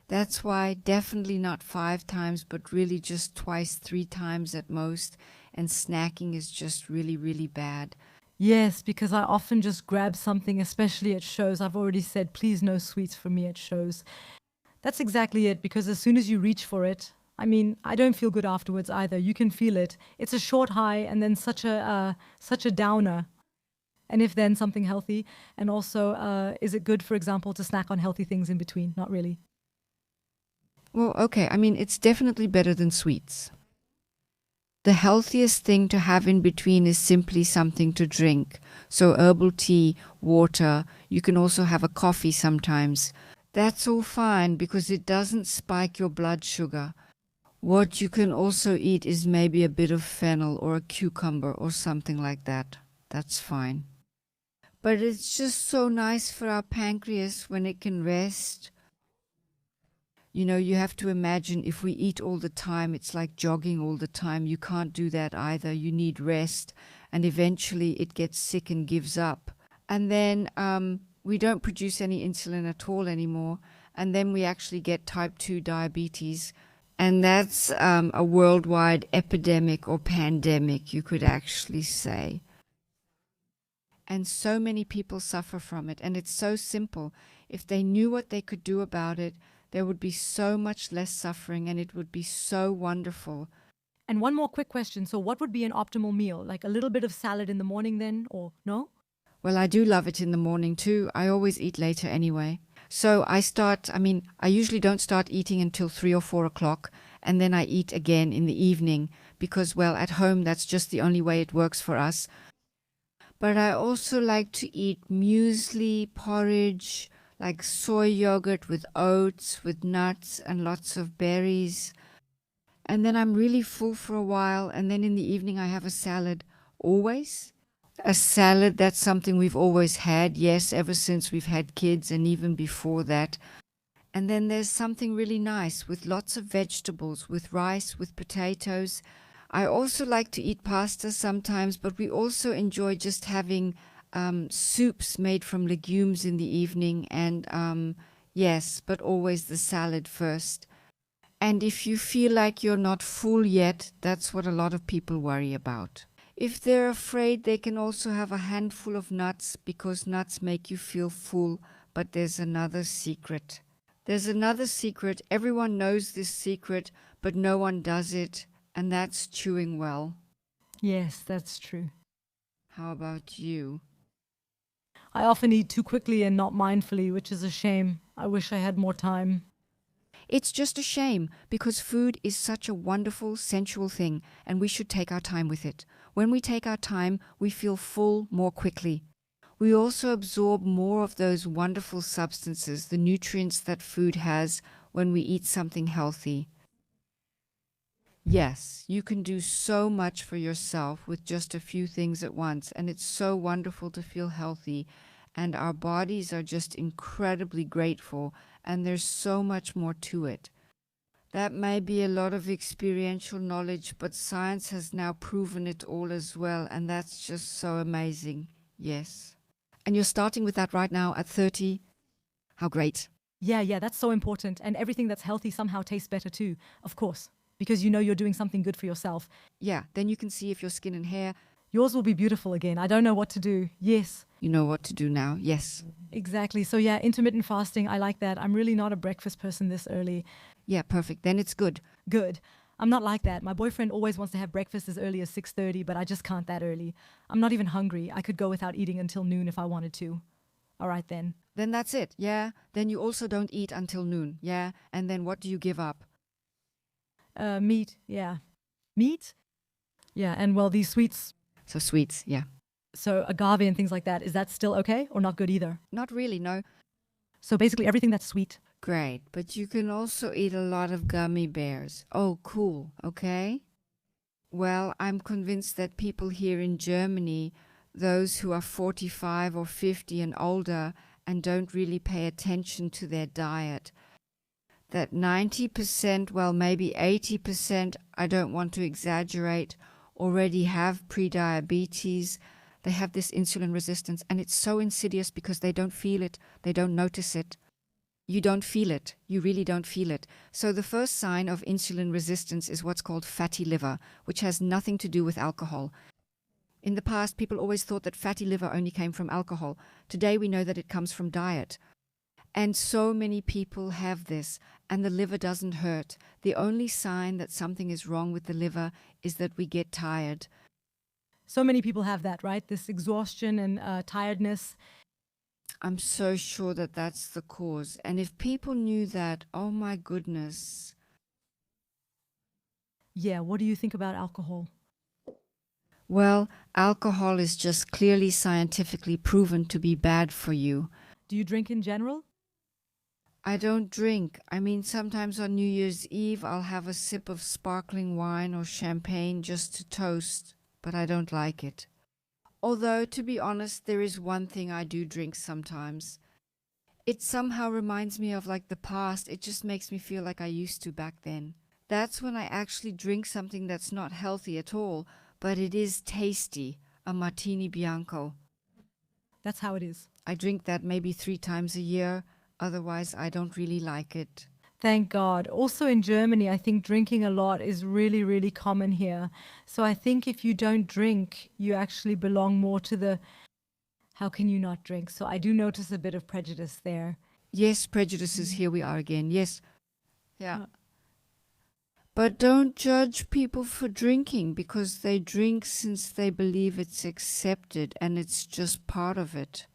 That's why definitely not 5 times, but really just twice, 3 times at most. And snacking is just really, really bad. Yes, because I often just grab something, especially at shows. I've already said, please no sweets for me at shows. That's exactly it, because as soon as you reach for it, I mean, I don't feel good afterwards either. You can feel it. It's a short high and then such a downer. And if then something healthy, and also, is it good, for example, to snack on healthy things in between? Not really. Well, okay, I mean, it's definitely better than sweets. The healthiest thing to have in between is simply something to drink. So herbal tea, water, you can also have a coffee sometimes. That's all fine because it doesn't spike your blood sugar. What you can also eat is maybe a bit of fennel or a cucumber or something like that. That's fine. But it's just so nice for our pancreas when it can rest. You know, you have to imagine if we eat all the time, it's like jogging all the time. You can't do that either. You need rest, and eventually it gets sick and gives up. And then we don't produce any insulin at all anymore, and then we actually get type 2 diabetes. And that's a worldwide epidemic or pandemic, you could actually say. And so many people suffer from it, and it's so simple. If they knew what they could do about it, there would be so much less suffering, and it would be so wonderful. And one more quick question. So what would be an optimal meal? Like a little bit of salad in the morning then, or no? Well, I do love it in the morning too. I always eat later anyway. So I usually don't start eating until 3 or 4 o'clock, and then I eat again in the evening because, well, at home that's just the only way it works for us. But I also like to eat muesli, porridge, like soy yogurt with oats, with nuts and lots of berries. And then I'm really full for a while, and then in the evening I have a salad. Always. A salad, that's something we've always had, yes, ever since we've had kids and even before that. And then there's something really nice with lots of vegetables, with rice, with potatoes. I also like to eat pasta sometimes, but we also enjoy just having soups made from legumes in the evening, and yes, but always the salad first. And if you feel like you're not full yet, that's what a lot of people worry about. If they're afraid, they can also have a handful of nuts because nuts make you feel full, but there's another secret. There's another secret. Everyone knows this secret, but no one does it, and that's chewing well. Yes, that's true. How about you? I often eat too quickly and not mindfully, which is a shame. I wish I had more time. It's just a shame because food is such a wonderful, sensual thing, and we should take our time with it. When we take our time, we feel full more quickly. We also absorb more of those wonderful substances, the nutrients that food has, when we eat something healthy. Yes, you can do so much for yourself with just a few things at once, and it's so wonderful to feel healthy, and our bodies are just incredibly grateful, and there's so much more to it. That may be a lot of experiential knowledge, but science has now proven it all as well, and that's just so amazing. Yes. And you're starting with that right now at 30. How great. Yeah, that's so important. And everything that's healthy somehow tastes better too, of course, because you know you're doing something good for yourself. Yeah, then you can see if your skin and hair. Yours will be beautiful again. I don't know what to do. Yes. You know what to do now. Yes. Exactly. So yeah, intermittent fasting, I like that. I'm really not a breakfast person this early. Yeah, perfect. Then it's good. Good. I'm not like that. My boyfriend always wants to have breakfast as early as 6:30, but I just can't that early. I'm not even hungry. I could go without eating until noon if I wanted to. All right then. Then that's it. Yeah. Then you also don't eat until noon. Yeah. And then what do you give up? Meat. Yeah. Meat? Yeah. And well, these sweets. So sweets. Yeah. So agave and things like that. Is that still okay or not good either? Not really, no. So basically everything that's sweet. Great, but you can also eat a lot of gummy bears. Oh, cool, okay? Well, I'm convinced that people here in Germany, those who are 45 or 50 and older and don't really pay attention to their diet, that 90%, well, maybe 80%, I don't want to exaggerate, already have prediabetes. They have this insulin resistance, and it's so insidious because they don't feel it, they don't notice it. You don't feel it. You really don't feel it. So the first sign of insulin resistance is what's called fatty liver, which has nothing to do with alcohol. In the past, people always thought that fatty liver only came from alcohol. Today, we know that it comes from diet. And so many people have this, and the liver doesn't hurt. The only sign that something is wrong with the liver is that we get tired. So many people have that, right? This exhaustion and tiredness. I'm so sure that that's the cause. And if people knew that, oh my goodness. Yeah, what do you think about alcohol? Well, alcohol is just clearly scientifically proven to be bad for you. Do you drink in general? I don't drink. I mean, sometimes on New Year's Eve, I'll have a sip of sparkling wine or champagne just to toast, but I don't like it. Although, to be honest, there is one thing I do drink sometimes. It somehow reminds me of like the past. It just makes me feel like I used to back then. That's when I actually drink something that's not healthy at all, but it is tasty, a martini bianco. That's how it is. I drink that maybe 3 times a year. Otherwise, I don't really like it. Thank God. Also in Germany, I think drinking a lot is really, really common here. So I think if you don't drink, you actually belong more to the how can you not drink? So I do notice a bit of prejudice there. Yes, prejudices, here we are again. Yes. Yeah. But don't judge people for drinking because they drink since they believe it's accepted and it's just part of it.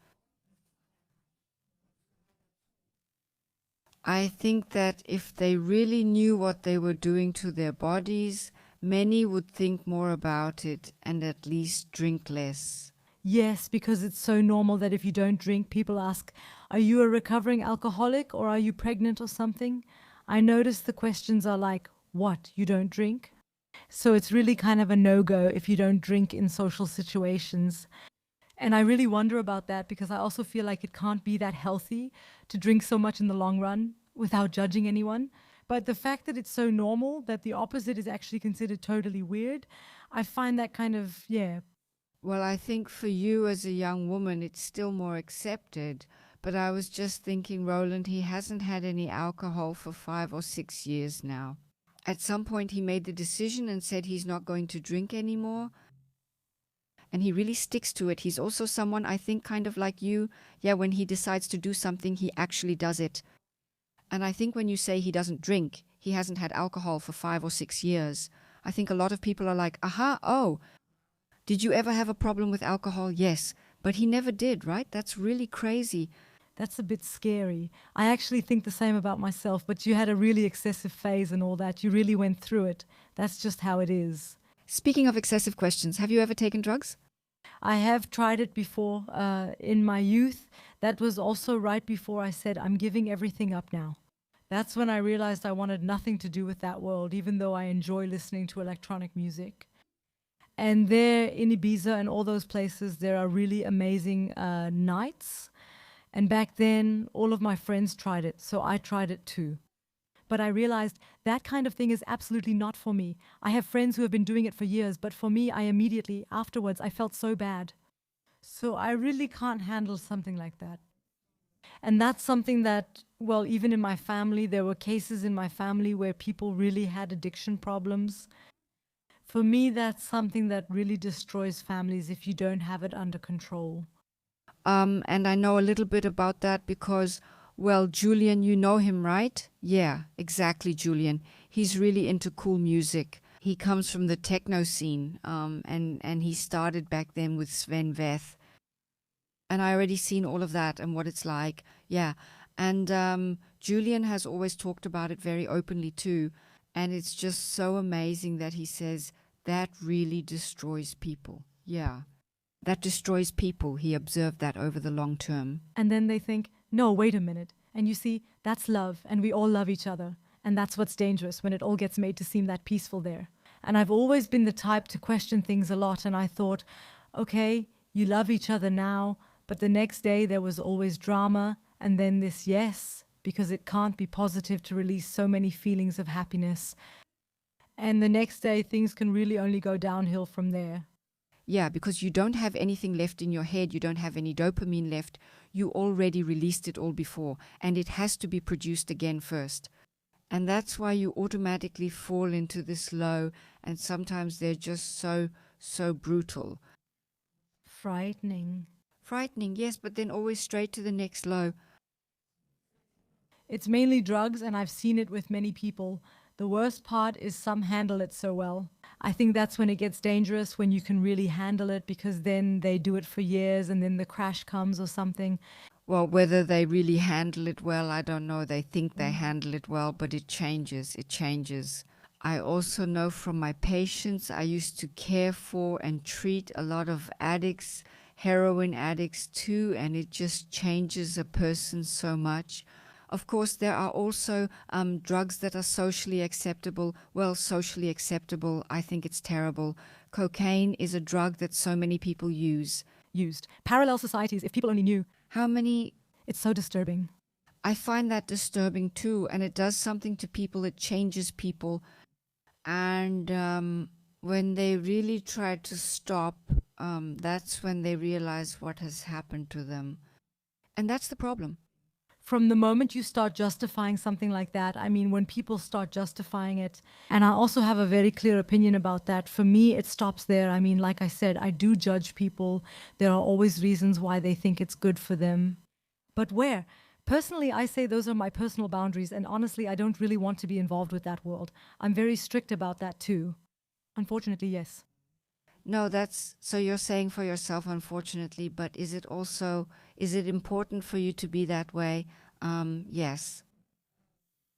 I think that if they really knew what they were doing to their bodies, many would think more about it and at least drink less. Yes, because it's so normal that if you don't drink, people ask, are you a recovering alcoholic or are you pregnant or something? I notice the questions are like, what, you don't drink? So it's really kind of a no-go if you don't drink in social situations. And I really wonder about that because I also feel like it can't be that healthy to drink so much in the long run without judging anyone. But the fact that it's so normal that the opposite is actually considered totally weird, I find that kind of, yeah. Well, I think for you as a young woman, it's still more accepted. But I was just thinking, Roland, he hasn't had any alcohol for 5 or 6 years now. At some point, he made the decision and said he's not going to drink anymore. And he really sticks to it. He's also someone, I think, kind of like you. Yeah, when he decides to do something, he actually does it. And I think when you say he doesn't drink, he hasn't had alcohol for 5 or 6 years, I think a lot of people are like, aha, oh, did you ever have a problem with alcohol? Yes. But he never did, right? That's really crazy. That's a bit scary. I actually think the same about myself, but you had a really excessive phase and all that. You really went through it. That's just how it is. Speaking of excessive questions, have you ever taken drugs? I have tried it before in my youth. That was also right before I said, I'm giving everything up now. That's when I realized I wanted nothing to do with that world, even though I enjoy listening to electronic music. And there in Ibiza and all those places, there are really amazing nights. And back then, all of my friends tried it, so I tried it too. But I realized that kind of thing is absolutely not for me. I have friends who have been doing it for years, but for me, I immediately, afterwards, I felt so bad. So I really can't handle something like that. And that's something that, well, even in my family, there were cases in my family where people really had addiction problems. For me, that's something that really destroys families if you don't have it under control. And I know a little bit about that because, well, Julian, you know him, right? Yeah, exactly, Julian. He's really into cool music. He comes from the techno scene, and he started back then with Sven Veth. And I already seen all of that and what it's like. Yeah. And Julian has always talked about it very openly too. And it's just so amazing that he says that really destroys people. Yeah. That destroys people. He observed that over the long term. And then they think, no, wait a minute. And you see, that's love, and we all love each other. And that's what's dangerous, when it all gets made to seem that peaceful there. And I've always been the type to question things a lot, and I thought, okay, you love each other now, but the next day there was always drama, and then this yes, because it can't be positive to release so many feelings of happiness. And the next day things can really only go downhill from there. Yeah, because you don't have anything left in your head, you don't have any dopamine left, you already released it all before, and it has to be produced again first. And that's why you automatically fall into this low, and sometimes they're just so brutal. Frightening. Frightening, yes, but then always straight to the next low. It's mainly drugs, and I've seen it with many people. The worst part is some handle it so well. I think that's when it gets dangerous, when you can really handle it, because then they do it for years and then the crash comes or something. Well, whether they really handle it well, I don't know. They think they handle it well, but it changes. It changes. I also know from my patients, I used to care for and treat a lot of addicts, heroin addicts too, and it just changes a person so much. Of course, there are also drugs that are socially acceptable. Well, socially acceptable, I think it's terrible. Cocaine is a drug that so many people use. Used. Parallel societies, if people only knew. How many? It's so disturbing. I find that disturbing too, and it does something to people. It changes people. And when they really try to stop, that's when they realize what has happened to them. And that's the problem. From the moment you start justifying something like that, I mean, when people start justifying it, and I also have a very clear opinion about that, for me, it stops there. I mean, like I said, I do judge people. There are always reasons why they think it's good for them. But where? Personally, I say those are my personal boundaries, and honestly, I don't really want to be involved with that world. I'm very strict about that too. Unfortunately, yes. No, that's so you're saying for yourself, unfortunately, but is it important for you to be that way? Yes.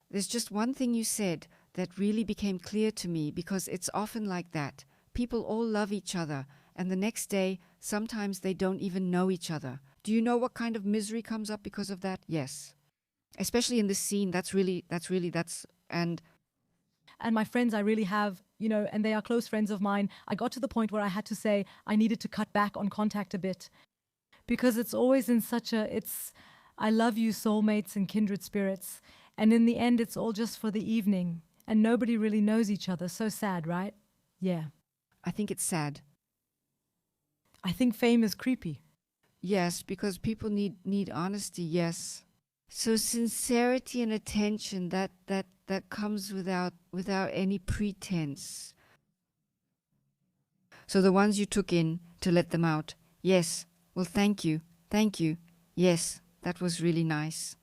There's just one thing you said that really became clear to me, because it's often like that. People all love each other, and the next day, sometimes they don't even know each other. Do you know what kind of misery comes up because of that? Yes. Especially in this scene, And my friends I really have, and they are close friends of mine, I got to the point where I had to say I needed to cut back on contact a bit. Because it's always in I love you, soulmates and kindred spirits. And in the end, it's all just for the evening. And nobody really knows each other. So sad, right? Yeah. I think it's sad. I think fame is creepy. Yes, because people need honesty, yes. So sincerity and attention, that comes without any pretense. So the ones you took in to let them out, yes. Well, thank you. Yes, that was really nice.